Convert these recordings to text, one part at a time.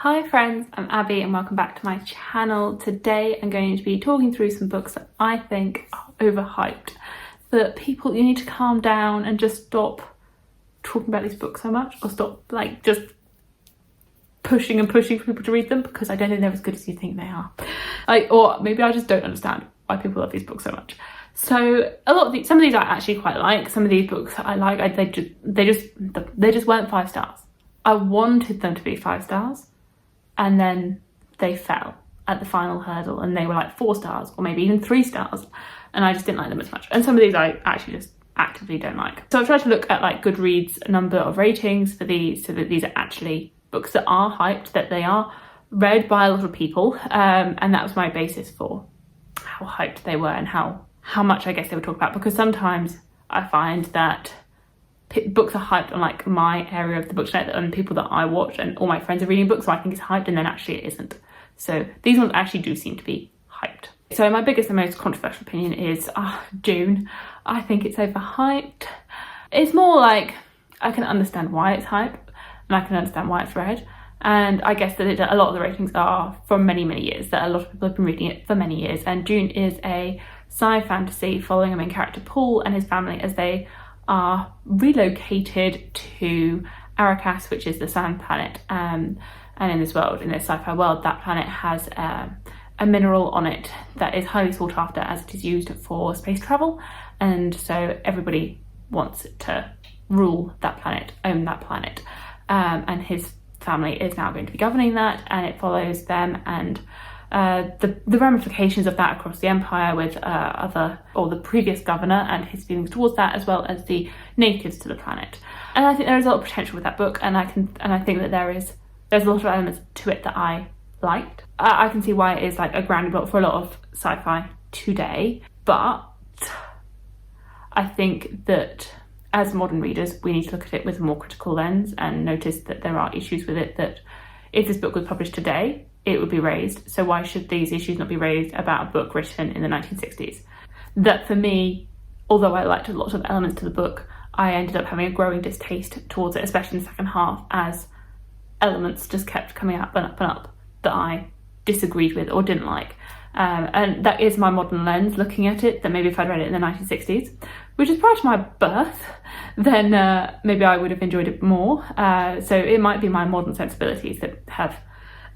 Hi friends, I'm Abby and welcome back to my channel. Today I'm going to be talking through some books that I think are overhyped. That people, you need to calm down and just stop talking about these books so much, or stop just pushing for people to read them, because I don't think they're as good as you think they are. Or maybe I just don't understand why people love these books so much. So some of these I actually quite like. Some of these books I like, they just weren't 5 stars. I wanted them to be 5 stars. And then they fell at the final hurdle and they were like 4 stars or maybe even 3 stars, and I just didn't like them as much. And some of these I actually just actively don't like. So I've tried to look at Goodreads number of ratings for these, so that these are actually books that are hyped, that they are read by a lot of people, and that was my basis for how hyped they were and how much I guess they were talked about. Because sometimes I find that books are hyped on my area of the bookshelf and people that I watch, and all my friends are reading books, so I think it's hyped, and then actually it isn't. So these ones actually do seem to be hyped. So my biggest and most controversial opinion is June. I think it's overhyped. It's more like I can understand why it's hyped and I can understand why it's read, and I guess that a lot of the ratings are from many years, that a lot of people have been reading it for many years. And June is a sci fantasy following a main character Paul and his family as they are relocated to Arrakis, which is the sand planet, and in this world, in this sci-fi world, that planet has a mineral on it that is highly sought after, as it is used for space travel, and so everybody wants to rule that planet, own that planet, and his family is now going to be governing that, and it follows them and the ramifications of that across the empire, with the previous governor and his feelings towards that, as well as the natives to the planet. And I think there is a lot of potential with that book, and I think that there's a lot of elements to it that I liked. I can see why it is a grounding block for a lot of sci-fi today, but I think that as modern readers we need to look at it with a more critical lens and notice that there are issues with it, that if this book was published today it would be raised. So why should these issues not be raised about a book written in the 1960s? That for me, although I liked a lot of elements to the book, I ended up having a growing distaste towards it, especially in the second half, as elements just kept coming up and up and up that I disagreed with or didn't like. And that is my modern lens looking at it, that maybe if I'd read it in the 1960s, which is prior to my birth, then maybe I would have enjoyed it more. So it might be my modern sensibilities that have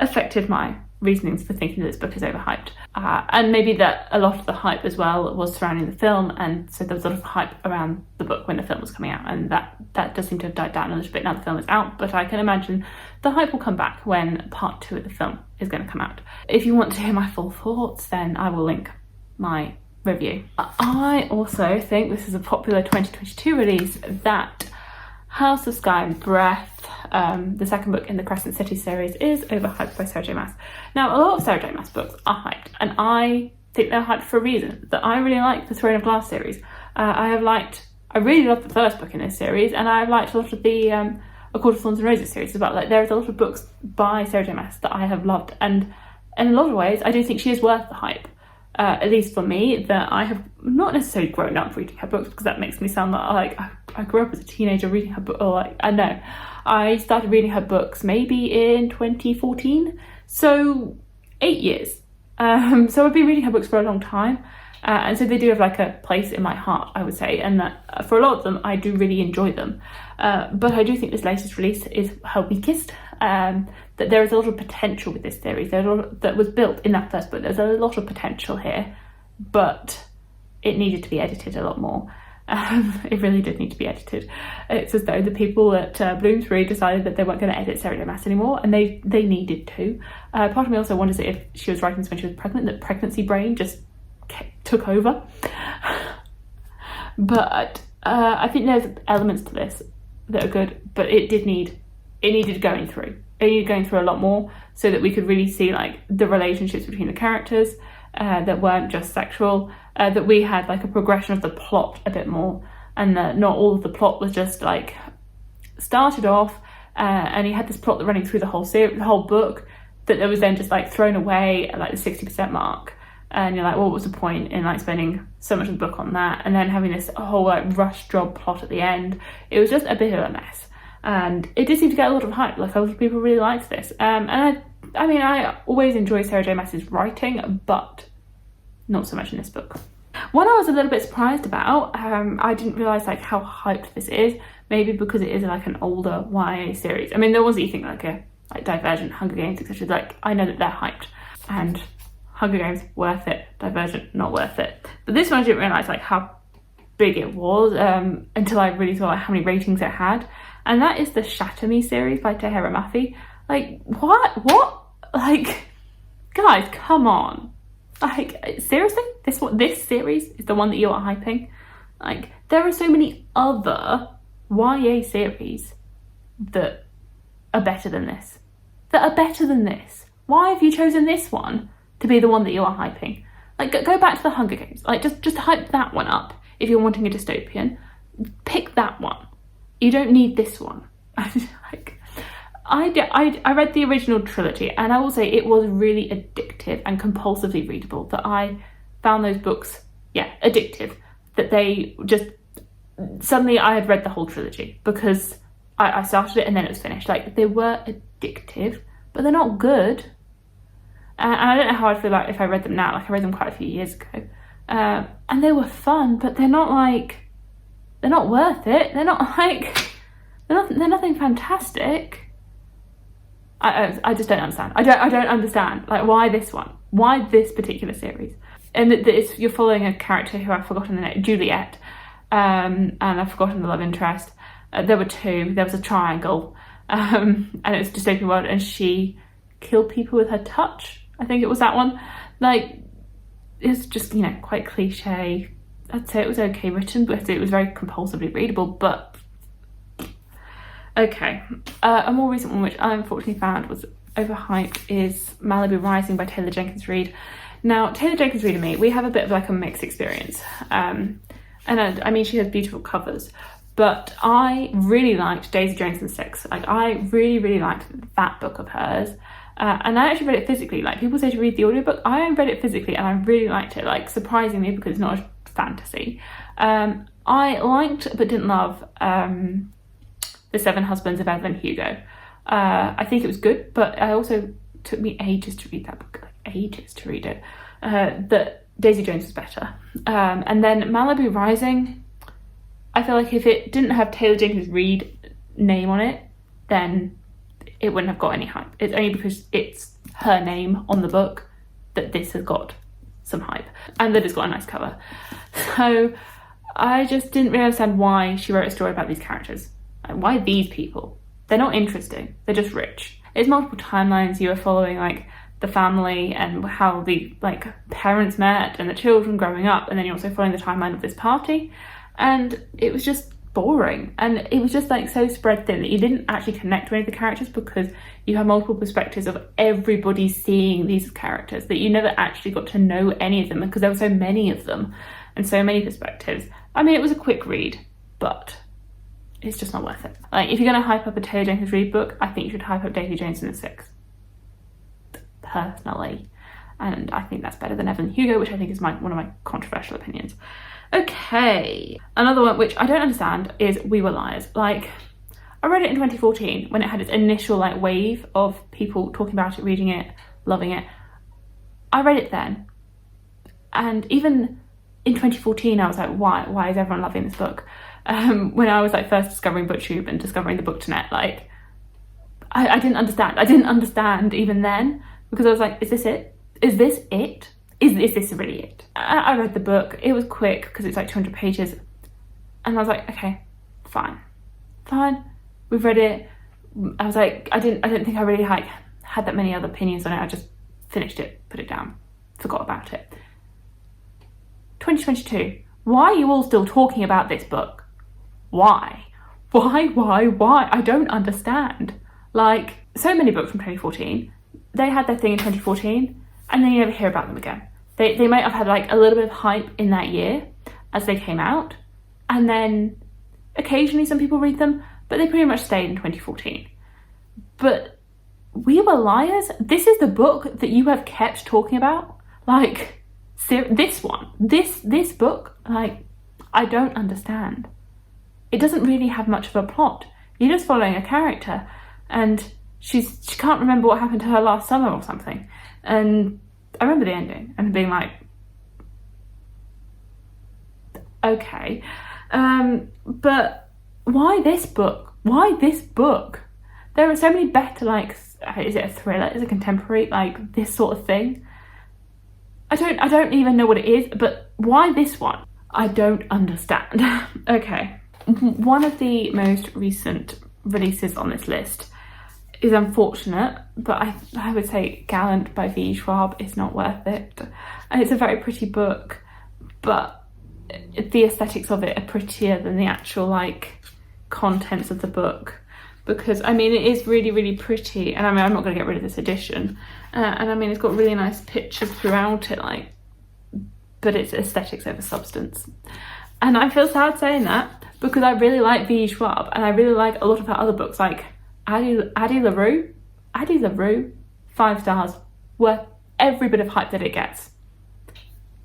affected my reasonings for thinking that this book is overhyped. And maybe that a lot of the hype as well was surrounding the film, and so there was a lot of hype around the book when the film was coming out, and that does seem to have died down a little bit now the film is out, but I can imagine the hype will come back when part 2 of the film is going to come out. If you want to hear my full thoughts, then I will link my review. I also think this is a popular 2022 release, that House of Sky and Breath, the second book in the Crescent City series, is overhyped by Sarah J Maas. Now, a lot of Sarah J Maas books are hyped, and I think they're hyped for a reason. That I really like the Throne of Glass series. I really love the first book in this series, and I've liked a lot of the A Court of Thorns and Roses series as well. There's a lot of books by Sarah J Maas that I have loved, and in a lot of ways I do think she is worth the hype. At least for me, that I have not necessarily grown up reading her books, because that makes me sound like I grew up as a teenager reading her book, or I know. I started reading her books maybe in 2014, so 8 years. So I've been reading her books for a long time, and so they do have a place in my heart, I would say, and that for a lot of them I do really enjoy them. But I do think this latest release is her weakest. That there is a lot of potential with this series. There's a lot that was built in that first book. There's a lot of potential here, but it needed to be edited a lot more. It really did need to be edited. It's as though the people at Bloomsbury decided that they weren't going to edit Sarah J Maas anymore, and they needed to. Part of me also wonders if she was writing this when she was pregnant, that pregnancy brain just took over. But I think there's elements to this that are good, but it needed going through. It needed going through a lot more, so that we could really see the relationships between the characters that weren't just sexual, that we had a progression of the plot a bit more, and that not all of the plot was just started off and you had this plot running through the whole series, the whole book, that there was then just thrown away at the 60% mark, and you're what was the point in spending so much of the book on that, and then having this whole rush job plot at the end. It was just a bit of a mess. and it did seem to get a lot of hype. Like, a lot of people really liked this, and I mean, I always enjoy Sarah J Maas's writing, but not so much in this book. One I was a little bit surprised about, I didn't realise like how hyped this is, maybe because it is like an older YA series. I mean, there was anything like Divergent, Hunger Games, etc. Like, I know that they're hyped, and Hunger Games, worth it, Divergent, not worth it. But this one I didn't realise like how big it was until I really saw like how many ratings it had, and that is the Shatter Me series by Tahira Mafi. Like, what? Like, guys, come on. Like, seriously? This series is the one that you are hyping? Like, there are so many other YA series that are better than this. Why have you chosen this one to be the one that you are hyping? Like, go back to the Hunger Games. Like, just hype that one up if you're wanting a dystopian. Pick that one. You don't need this one. Like, I read the original trilogy, and I will say it was really addictive and compulsively readable. That I found those books, addictive. That they just, suddenly I had read the whole trilogy because I started it and then it was finished. Like, they were addictive, but they're not good. And I don't know how I'd feel about if I read them now. Like, I read them quite a few years ago. And they were fun, but they're not worth it. They're nothing fantastic. I just don't understand. I don't understand, like, why this one? Why this particular series? And you're following a character who I've forgotten the name, Juliet, and I've forgotten the love interest. There were two. There was a triangle, and it was a dystopian world, and she killed people with her touch. I think it was that one. Like, it's just, quite cliche. I'd say it was okay written, but it was very compulsively readable, but okay. A more recent one, which I unfortunately found was overhyped, is Malibu Rising by Taylor Jenkins Reid. Now, Taylor Jenkins Reid and me, we have a bit of like a mixed experience. And I mean, she has beautiful covers, but I really liked Daisy Jones and the Six. Like, I really, really liked that book of hers. And I actually read it physically. Like, people say to read the audiobook, I read it physically and I really liked it, like, surprisingly, because it's not a fantasy. I liked but didn't love The Seven Husbands of Evelyn Hugo. I think it was good, but I also took me ages to read that book, like ages to read it. That Daisy Jones was better. And then Malibu Rising, I feel like if it didn't have Taylor Jenkins Reid name on it, then it wouldn't have got any hype. It's only because it's her name on the book that this has got some hype, and that it's got a nice cover. So I just didn't really understand why she wrote a story about these characters. Like, why these people? They're not interesting. They're just rich. It's multiple timelines. You are following like the family and how the like parents met and the children growing up, and then you're also following the timeline of this party, and it was just boring, and it was just like so spread thin that you didn't actually connect with any of the characters because you have multiple perspectives of everybody seeing these characters, that you never actually got to know any of them because there were so many of them and so many perspectives. I mean, it was a quick read, but it's just not worth it. Like, if you're going to hype up a Taylor Jenkins Reid book, I think you should hype up Daisy Jones and the Six, personally. And I think that's better than Evelyn Hugo, which I think is one of my controversial opinions. Okay, another one which I don't understand is We Were Liars. Like, I read it in 2014 when it had its initial like wave of people talking about it, reading it, loving it. I read it then, and even in 2014 I was like, why is everyone loving this book? When I was like first discovering BookTube and discovering the Book2Net, like I didn't understand even then, because I was like, is this it? Is this it? Is this really it? I read the book. It was quick because it's like 200 pages. And I was like, okay, fine. We've read it. I was like, I didn't think I really like had that many other opinions on it. I just finished it, put it down, forgot about it. 2022. Why are you all still talking about this book? Why? I don't understand. Like, so many books from 2014, they had their thing in 2014, and then you never hear about them again. They might have had like a little bit of hype in that year as they came out, and then occasionally some people read them, but they pretty much stayed in 2014. But We Were Liars? This is the book that you have kept talking about? Like, this one, this book, like, I don't understand. It doesn't really have much of a plot. You're just following a character, and she can't remember what happened to her last summer or something. And I remember the ending and being like, okay, but why this book? Why this book? There are so many better, like, is it a thriller? Is it a contemporary? Like, this sort of thing? I don't even know what it is, but why this one? I don't understand. Okay. One of the most recent releases on this list is unfortunate, but I would say Gallant by V. Schwab is not worth it. And it's a very pretty book, but the aesthetics of it are prettier than the actual, like, contents of the book. Because, I mean, it is really, really pretty, and I mean, I'm not going to get rid of this edition. And I mean, it's got really nice pictures throughout it, like, but it's aesthetics over substance. And I feel sad saying that, because I really like V. Schwab, and I really like a lot of her other books, like Addie LaRue, 5 stars, worth every bit of hype that it gets.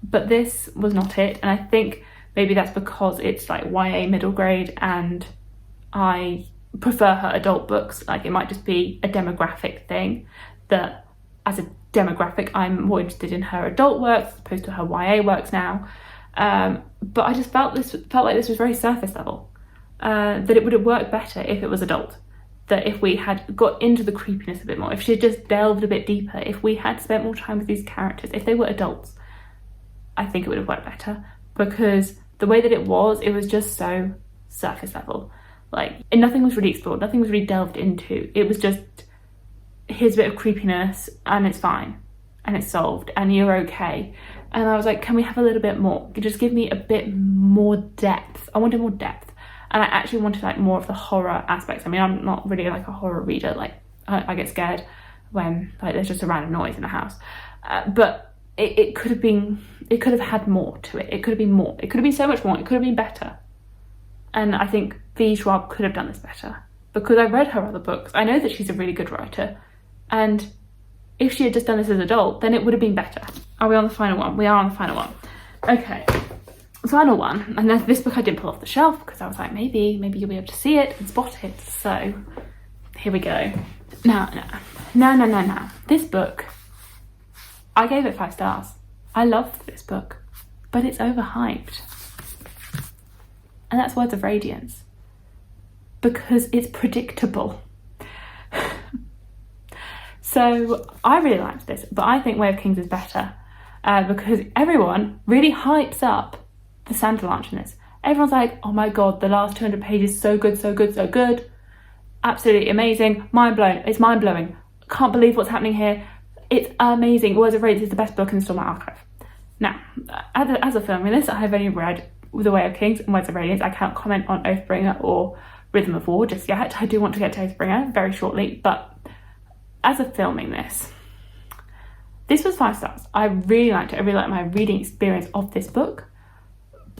But this was not it, and I think maybe that's because it's like YA middle grade, and I prefer her adult books. Like, it might just be a demographic thing, that as a demographic I'm more interested in her adult works as opposed to her YA works now. But I just felt like this was very surface level, that it would have worked better if it was adult, that if we had got into the creepiness a bit more, if she had just delved a bit deeper, if we had spent more time with these characters, if they were adults, I think it would have worked better. Because the way that it was just so surface level. Like, and nothing was really explored, nothing was really delved into. It was just, here's a bit of creepiness, and it's fine, and it's solved, and you're okay. And I was like, can we have a little bit more? Just give me a bit more depth. I wanted more depth. And I actually wanted, like, more of the horror aspects. I mean, I'm not really, like, a horror reader. Like, I get scared when, like, there's just a random noise in the house. But it could have had more to it. It could have been more. It could have been so much more. It could have been better. And I think V. Schwab could have done this better, because I read her other books. I know that she's a really good writer, and if she had just done this as an adult, then it would have been better. Are we on the final one? We are on the final one. Okay, final one. And this book I didn't pull off the shelf because I was like, maybe you'll be able to see it and spot it. So here we go. No. This book, I gave it 5 stars. I loved this book, but it's overhyped. And that's Words of Radiance, because it's predictable. So I really liked this, but I think Way of Kings is better, because everyone really hypes up the Santa launch in this. Everyone's like, oh my god, the last 200 pages, so good, so good, so good. Absolutely amazing, mind blown. It's mind blowing. Can't believe what's happening here. It's amazing. Words of Radiance is the best book in the Stormlight Archive. Now, as a filming this, I have only read The Way of Kings and Words of Radiance. I can't comment on Oathbringer or Rhythm of War just yet. I do want to get to Oathbringer very shortly, but as a filming this was 5 stars. I really liked it. I really liked my reading experience of this book,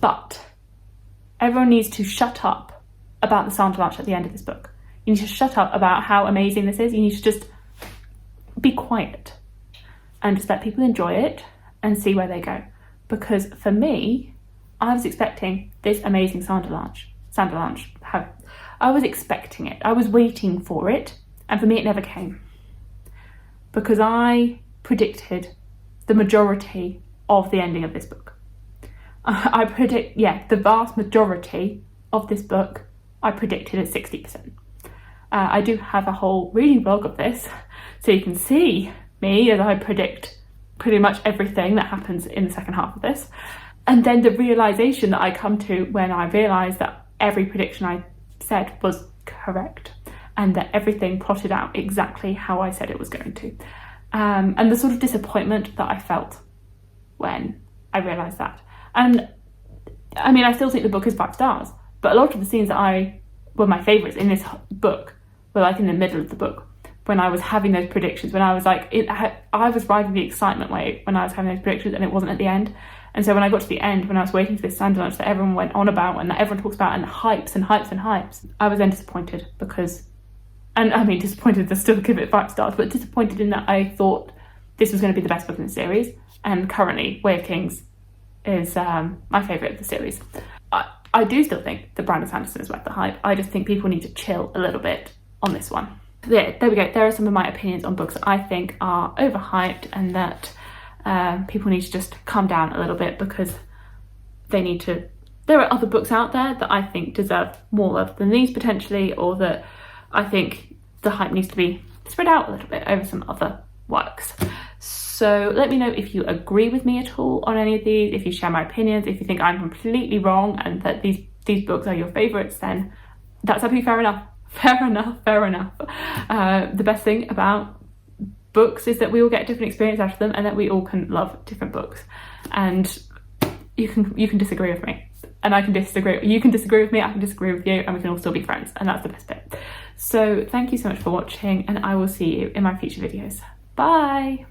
but everyone needs to shut up about the Santa launch at the end of this book. You need to shut up about how amazing this is. You need to just be quiet and just let people enjoy it and see where they go. Because for me, I was expecting this amazing Santa launch. I was expecting it. I was waiting for it. And for me, it never came. Because I predicted the majority of the ending of this book. I predict, the vast majority of this book, I predicted at 60%. I do have a whole reading blog of this, so you can see me as I predict pretty much everything that happens in the second half of this. And then the realisation that I come to when I realise that every prediction I said was correct, and that everything plotted out exactly how I said it was going to. And the sort of disappointment that I felt when I realised that. And I mean, I still think the book is 5 stars, but a lot of the scenes that were my favourites in this book were like in the middle of the book, when I was having those predictions, when I was like, I was riding the excitement wave when I was having those predictions, and it wasn't at the end. And so when I got to the end, when I was waiting for this Santa launch that everyone went on about and that everyone talks about and hypes and hypes and hypes, I was then disappointed because, and I mean disappointed to still give it 5 stars, but disappointed in that I thought this was going to be the best book in the series. And currently, Way of Kings is my favourite of the series. I do still think that Brandon Sanderson is worth the hype. I just think people need to chill a little bit on this one. There we go. There are some of my opinions on books that I think are overhyped, and that people need to just calm down a little bit, because they need to. There are other books out there that I think deserve more love than these potentially, or that I think the hype needs to be spread out a little bit over some other works. So let me know if you agree with me at all on any of these, if you share my opinions, if you think I'm completely wrong and that these books are your favourites, then that's absolutely fair enough. Fair enough. The best thing about books is that we all get a different experience out of them, and that we all can love different books. And you can disagree with me, and I can disagree. You can disagree with me, I can disagree with you, and we can all still be friends, and that's the best bit. So thank you so much for watching, and I will see you in my future videos. Bye.